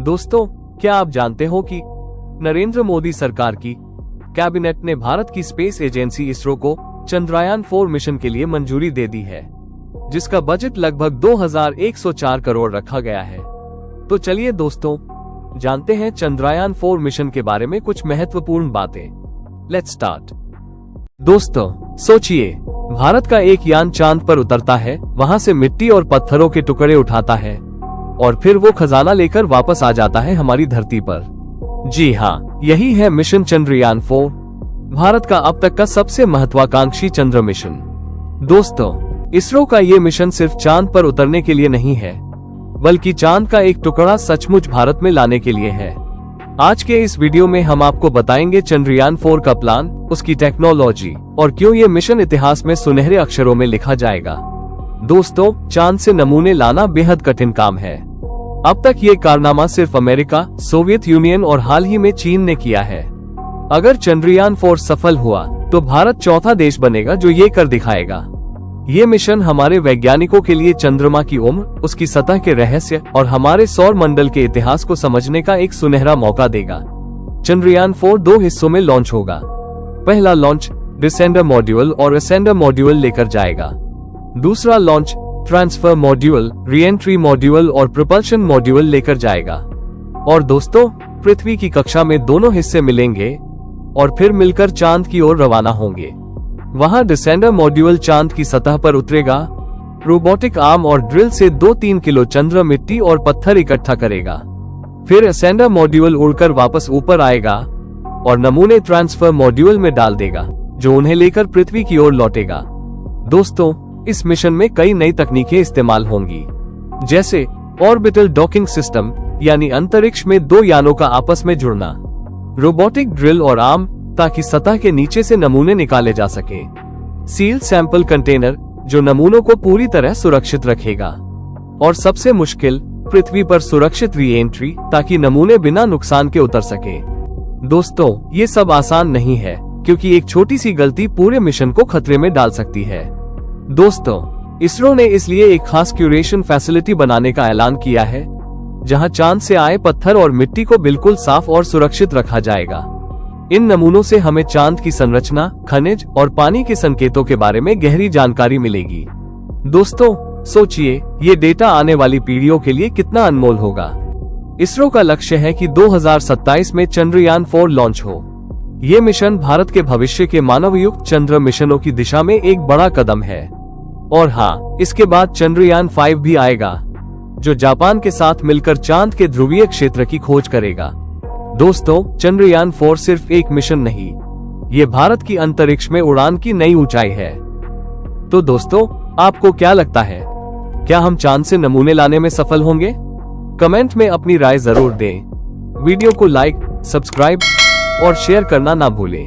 दोस्तों, क्या आप जानते हो कि नरेंद्र मोदी सरकार की कैबिनेट ने भारत की स्पेस एजेंसी इसरो को चंद्रयान 4 मिशन के लिए मंजूरी दे दी है, जिसका बजट लगभग 2104 करोड़ रखा गया है। तो चलिए दोस्तों, जानते हैं चंद्रयान 4 मिशन के बारे में कुछ महत्वपूर्ण बातें। Let's start. दोस्तों, सोचिए, भारत का एक यान चांद पर उतरता है, वहां से मिट्टी और पत्थरों के टुकड़े उठाता है और फिर वो खजाना लेकर वापस आ जाता है हमारी धरती पर। जी हाँ, यही है मिशन चंद्रयान 4, भारत का अब तक का सबसे महत्वाकांक्षी चंद्र मिशन। दोस्तों, इसरो का ये मिशन सिर्फ चांद पर उतरने के लिए नहीं है, बल्कि चांद का एक टुकड़ा सचमुच भारत में लाने के लिए है। आज के इस वीडियो में हम आपको बताएंगे चंद्रयान 4 का प्लान, उसकी टेक्नोलॉजी और क्यों ये मिशन इतिहास में सुनहरे अक्षरों में लिखा जाएगा। दोस्तों, चांद से नमूने लाना बेहद कठिन काम है। अब तक ये कारनामा सिर्फ अमेरिका, सोवियत यूनियन और हाल ही में चीन ने किया है। अगर चंद्रयान 4 सफल हुआ तो भारत चौथा देश बनेगा जो ये कर दिखाएगा। ये मिशन हमारे वैज्ञानिकों के लिए चंद्रमा की उम्र, उसकी सतह के रहस्य और हमारे सौर मंडल के इतिहास को समझने का एक सुनहरा मौका देगा। चंद्रयान 4 दो हिस्सों में लॉन्च होगा। पहला लॉन्च डिसेंडर मॉड्यूल और असेंडर मॉड्यूल लेकर जाएगा। दूसरा launch transfer module, re-entry module और प्रोपल्शन मॉड्यूल लेकर जाएगा। और दोस्तों, पृथ्वी की कक्षा में दोनों हिस्से मिलेंगे और फिर मिलकर चांद की ओर रवाना होंगे। वहां डिसेंडर मॉड्यूल चांद की सतह पर उतरेगा, रोबोटिक आर्म और ड्रिल से 2-3 किलो चंद्र मिट्टी और पत्थर इकट्ठा करेगा। फिर असेंडर मॉड्यूल उड़कर वापस ऊपर आएगा और नमूने ट्रांसफर मॉड्यूल में डाल देगा, जो उन्हें लेकर पृथ्वी की ओर लौटेगा। दोस्तों, इस मिशन में कई नई तकनीकें इस्तेमाल होंगी, जैसे ऑर्बिटल डॉकिंग सिस्टम, यानी अंतरिक्ष में दो यानों का आपस में जुड़ना, रोबोटिक ड्रिल और आर्म, ताकि सतह के नीचे से नमूने निकाले जा सके, सील्ड सैंपल कंटेनर, जो नमूनों को पूरी तरह सुरक्षित रखेगा, और सबसे मुश्किल, पृथ्वी पर सुरक्षित री एंट्री, ताकि नमूने बिना नुकसान के उतर सके। दोस्तों, ये सब आसान नहीं है, क्योंकि एक छोटी सी गलती पूरे मिशन को खतरे में डाल सकती है। दोस्तों, इसरो ने इसलिए एक खास क्यूरेशन फैसिलिटी बनाने का ऐलान किया है, जहां चांद से आए पत्थर और मिट्टी को बिल्कुल साफ और सुरक्षित रखा जाएगा। इन नमूनों से हमें चांद की संरचना, खनिज और पानी के संकेतों के बारे में गहरी जानकारी मिलेगी। दोस्तों, सोचिए, ये डेटा आने वाली पीढ़ियों के लिए कितना अनमोल होगा। इसरो का लक्ष्य है कि 2027 में चंद्रयान 4 लॉन्च हो। ये मिशन भारत के भविष्य के मानवयुक्त चंद्र मिशनों की दिशा में एक बड़ा कदम है। और हाँ, इसके बाद चंद्रयान 5 भी आएगा, जो जापान के साथ मिलकर चांद के ध्रुवीय क्षेत्र की खोज करेगा। दोस्तों, चंद्रयान 4 सिर्फ एक मिशन नहीं, ये भारत की अंतरिक्ष में उड़ान की नई ऊंचाई है। तो दोस्तों, आपको क्या लगता है, क्या हम चांद से नमूने लाने में सफल होंगे? कमेंट में अपनी राय जरूर दें। वीडियो को लाइक, सब्सक्राइब और शेयर करना ना भूलें।